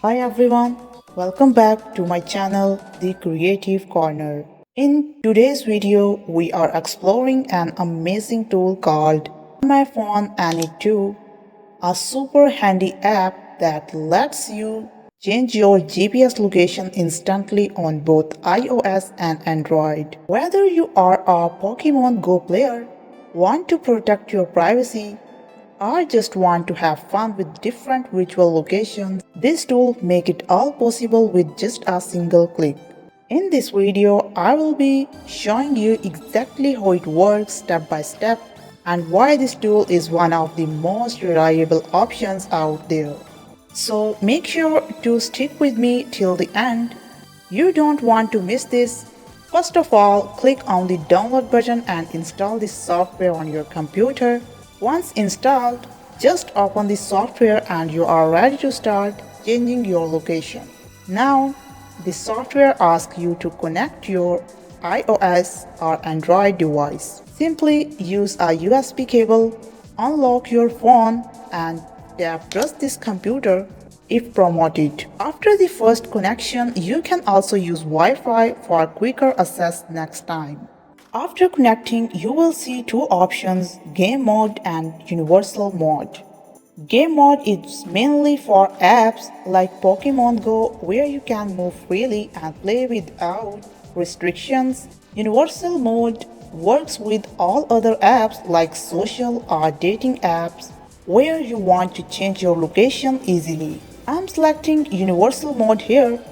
Hi everyone, welcome back to my channel, The Creative Corner. In today's video, we are exploring an amazing tool called iMyFone AnyTo, a super handy app that lets you change your GPS location instantly on both iOS and Android. Whether you are a Pokémon GO player, want to protect your privacy, or just want to have fun with different virtual locations, this tool makes it all possible with just a single click. In this video, I will be showing you exactly how it works step by step and why this tool is one of the most reliable options out there. So make sure to stick with me till the end. You don't want to miss this. First of all, click on the download button and install this software on your computer. Once installed, just open the software and you are ready to start changing your location. Now, the software asks you to connect your iOS or Android device. Simply use a USB cable, unlock your phone and tap trust this computer if promoted. After the first connection, you can also use Wi-Fi for quicker access next time. After connecting, you will see two options, Game Mode and Universal Mode. Game Mode is mainly for apps like Pokémon GO where you can move freely and play without restrictions. Universal Mode works with all other apps like social or dating apps where you want to change your location easily. I'm selecting Universal Mode here.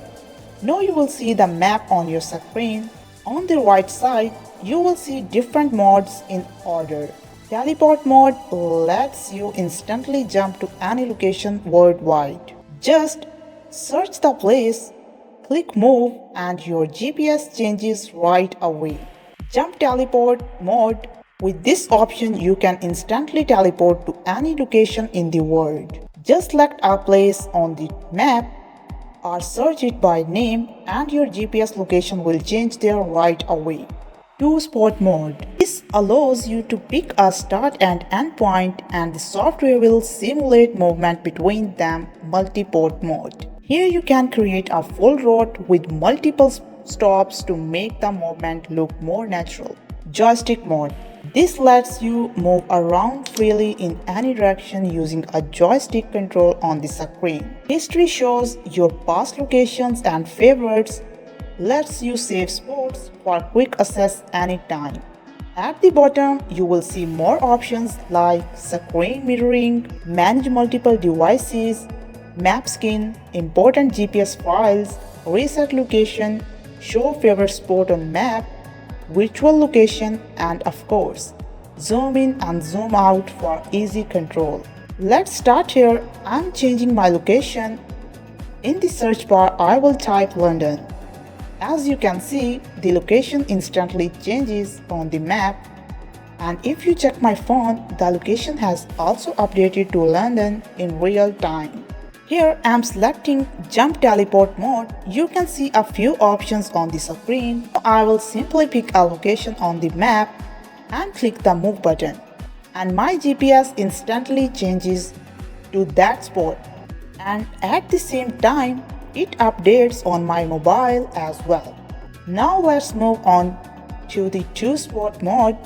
Now you will see the map on your screen. On the right side, you will see different modes in order. Teleport mode lets you instantly jump to any location worldwide. Just search the place, click move and your GPS changes right away. Jump teleport mode. With this option, you can instantly teleport to any location in the world. Just select a place on the map or search it by name and your GPS location will change there right away. Two-spot mode. This allows you to pick a start and end point and the software will simulate movement between them. Multi-port mode. Here you can create a full route with multiple stops to make the movement look more natural. Joystick mode. This lets you move around freely in any direction using a joystick control on the screen. History shows your past locations and favorites, lets you save spots for quick access anytime. At the bottom, you will see more options like screen mirroring, manage multiple devices, map skin, important GPS files, reset location, show favorite spot on map, virtual location and of course, zoom in and zoom out for easy control. Let's start here. I'm changing my location. In the search bar, I will type London. As you can see, the location instantly changes on the map. And if you check my phone, the location has also updated to London in real time. Here I am selecting Jump Teleport mode. You can see a few options on the screen. I will simply pick a location on the map and click the move button. And my GPS instantly changes to that spot. And at the same time, it updates on my mobile as well. Now let's move on to the two-spot mode.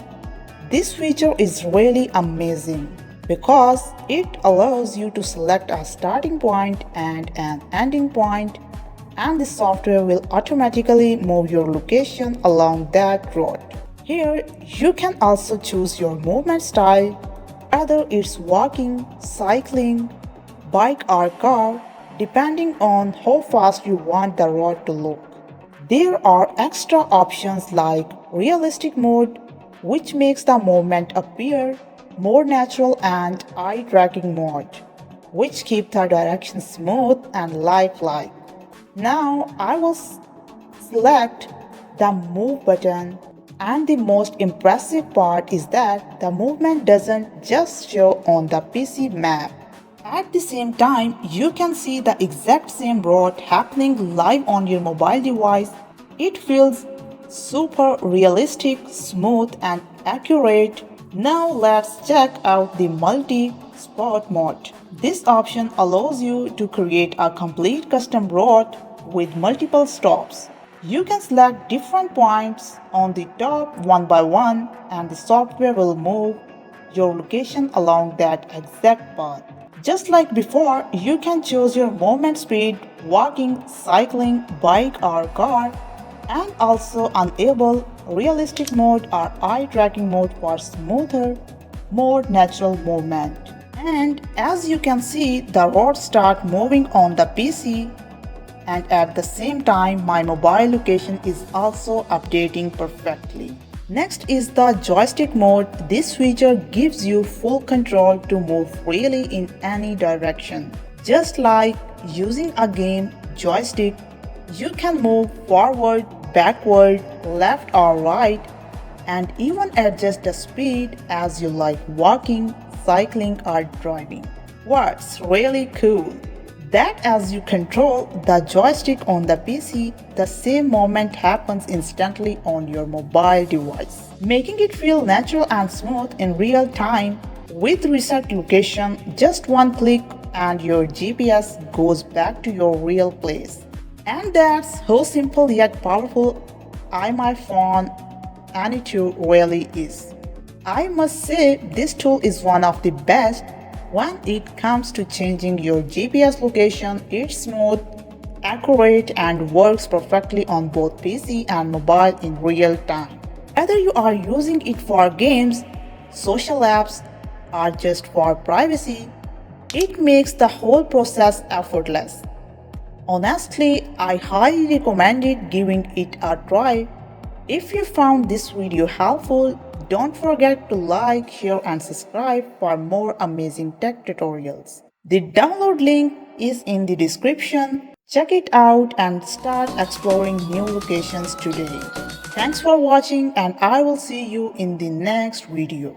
This feature is really amazing because it allows you to select a starting point and an ending point and the software will automatically move your location along that route. Here you can also choose your movement style, whether it's walking, cycling, bike or car, depending on how fast you want the route to look. There are extra options like realistic mode, which makes the movement appear more natural, and eye tracking mode, which keep the direction smooth and lifelike. Now I will select the move button, and the most impressive part is that the movement doesn't just show on the PC map. At the same time, you can see the exact same route happening live on your mobile device. It feels super realistic, smooth and accurate. Now let's check out the multi-spot mode. This option allows you to create a complete custom route with multiple stops. You can select different points on the top one by one, and the software will move your location along that exact path. Just like before, you can choose your movement speed, walking, cycling, bike or car, and also enable realistic mode or eye tracking mode for smoother, more natural movement. And as you can see, the roads start moving on the PC, and at the same time my mobile location is also updating perfectly. Next is the joystick mode. This feature gives you full control to move freely in any direction. Just like using a game joystick, you can move forward, backward, left or right, and even adjust the speed as you like walking, cycling or driving. What's really cool? That as you control the joystick on the PC, the same movement happens instantly on your mobile device, making it feel natural and smooth in real time. With reset location, just one click and your GPS goes back to your real place. And that's how simple yet powerful iMyFone AnyTo really is. I must say this tool is one of the best when it comes to changing your GPS location. It's smooth, accurate and works perfectly on both PC and mobile in real time. Whether you are using it for games, social apps or just for privacy, it makes the whole process effortless. Honestly, I highly recommend giving it a try. If you found this video helpful, don't forget to like, share and subscribe for more amazing tech tutorials. The download link is in the description. Check it out and start exploring new locations today. Thanks for watching and I will see you in the next video.